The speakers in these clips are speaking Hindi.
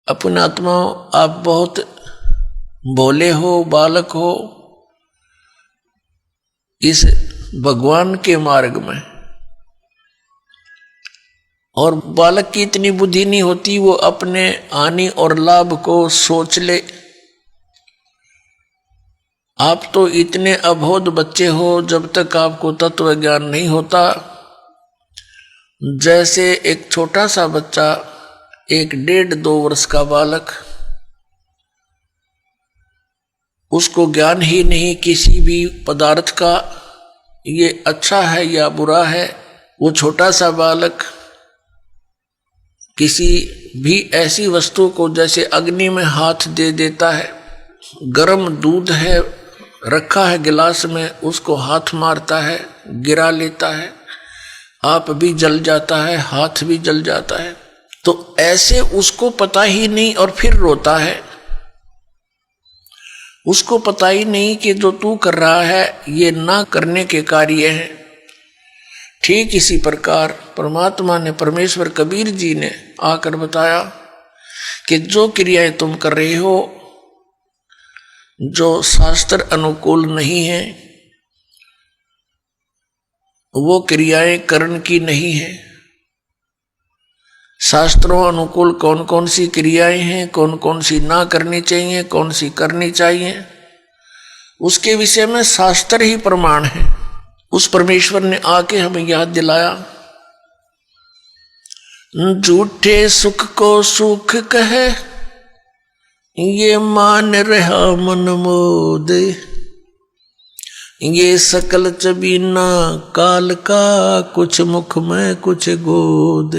अपने आत्मा आप बहुत भोले हो, बालक हो इस भगवान के मार्ग में, और बालक की इतनी बुद्धि नहीं होती वो अपने हानि और लाभ को सोच ले। आप तो इतने अबोध बच्चे हो जब तक आपको तत्व ज्ञान नहीं होता। जैसे एक छोटा सा बच्चा, एक 1.5-2 वर्ष का बालक, उसको ज्ञान ही नहीं किसी भी पदार्थ का, ये अच्छा है या बुरा है। वो छोटा सा बालक किसी भी ऐसी वस्तु को, जैसे अग्नि में हाथ दे देता है, गर्म दूध है रखा है गिलास में, उसको हाथ मारता है, गिरा लेता है, आप भी जल जाता है, हाथ भी जल जाता है। तो ऐसे उसको पता ही नहीं और फिर रोता है। उसको पता ही नहीं कि जो तू कर रहा है ये ना करने के कार्य हैं। ठीक इसी प्रकार परमात्मा ने, परमेश्वर कबीर जी ने आकर बताया कि जो क्रियाएं तुम कर रहे हो जो शास्त्र अनुकूल नहीं है, वो क्रियाएं कर्ण की नहीं है। शास्त्रों अनुकूल कौन कौन सी क्रियाएं हैं, कौन कौन सी ना करनी चाहिए, कौन सी करनी चाहिए, उसके विषय में शास्त्र ही प्रमाण है। उस परमेश्वर ने आके हमें याद दिलाया, झूठे सुख को सुख कहे, ये मान रहा मन मोद, ये सकल चबीना काल का, कुछ मुख में कुछ गोद।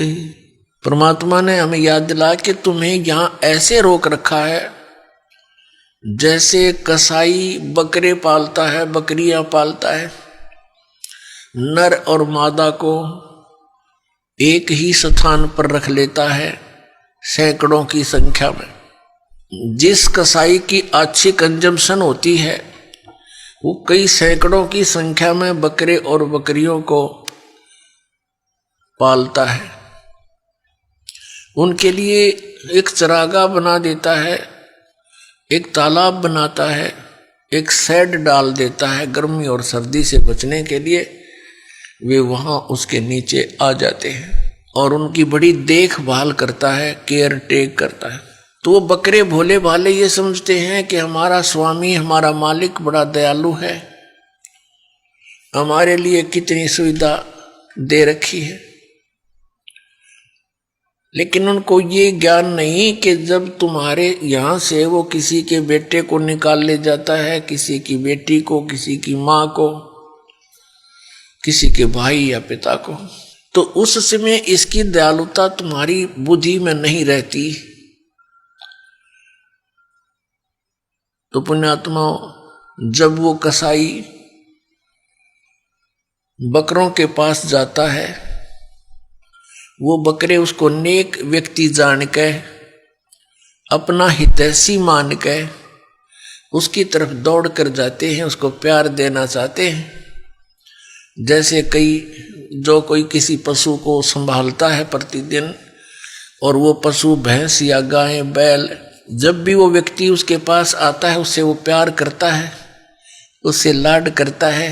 परमात्मा ने हमें याद दिलाया कि तुम्हें यहां ऐसे रोक रखा है जैसे कसाई बकरे पालता है, बकरियां पालता है, नर और मादा को एक ही स्थान पर रख लेता है सैकड़ों की संख्या में। जिस कसाई की अच्छी कंजम्पशन होती है वो कई सैकड़ों की संख्या में बकरे और बकरियों को पालता है। उनके लिए एक चरागाह बना देता है, एक तालाब बनाता है, एक शेड डाल देता है। गर्मी और सर्दी से बचने के लिए वे वहां उसके नीचे आ जाते हैं और उनकी बड़ी देखभाल करता है, केयर टेक करता है। तो वो बकरे भोले भाले ये समझते हैं कि हमारा स्वामी, हमारा मालिक बड़ा दयालु है, हमारे लिए कितनी सुविधा दे रखी है। लेकिन उनको ये ज्ञान नहीं कि जब तुम्हारे यहां से वो किसी के बेटे को निकाल ले जाता है, किसी की बेटी को, किसी की मां को, किसी के भाई या पिता को, तो उस समय इसकी दयालुता तुम्हारी बुद्धि में नहीं रहती। तो पुण्यात्मा, जब वो कसाई बकरों के पास जाता है, वो बकरे उसको नेक व्यक्ति जान के, अपना हितैषी मान के उसकी तरफ दौड़ कर जाते हैं, उसको प्यार देना चाहते हैं। जैसे कोई किसी पशु को संभालता है प्रतिदिन, और वो पशु भैंस या गाय बैल, जब भी वो व्यक्ति उसके पास आता है उससे वो प्यार करता है, उससे लाड करता है,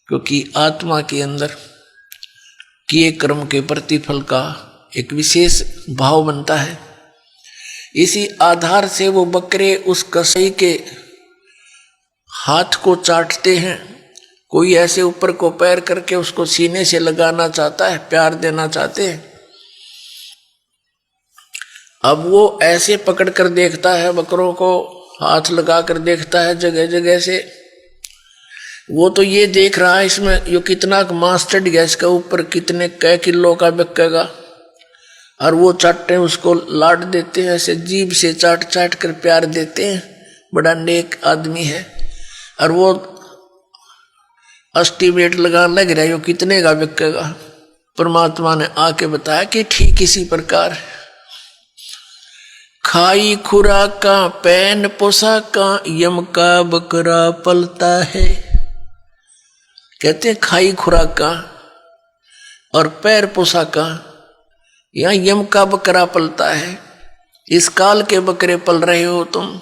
क्योंकि आत्मा के अंदर किए कर्म के प्रतिफल का एक विशेष भाव बनता है। इसी आधार से वो बकरे उस कसाई के हाथ को चाटते हैं। कोई ऐसे ऊपर को पैर करके उसको सीने से लगाना चाहता है, प्यार देना चाहते हैं। अब वो ऐसे पकड़ कर देखता है, बकरों को हाथ लगा कर देखता है जगह जगह से। वो तो ये देख रहा है इसमें यो कितना मांस चढ़ गया, इसका ऊपर कितने कै किलो का बिकेगा, और वो चाटते हैं, उसको लाड देते हैं, ऐसे जीभ से चाट चाट कर प्यार देते हैं। बड़ा नेक आदमी है, और वो एस्टीमेट लगाने लग रहा है यो कितने का बिकेगा। परमात्मा ने आके बताया कि ठीक इसी प्रकार खाई खुराका पैन पोशाका यम का बकरा पलता है। कहते हैं खाई खुराका और पैर पोशाका, यहाँ यम का बकरा पलता है। इस काल के बकरे पल रहे हो तुम।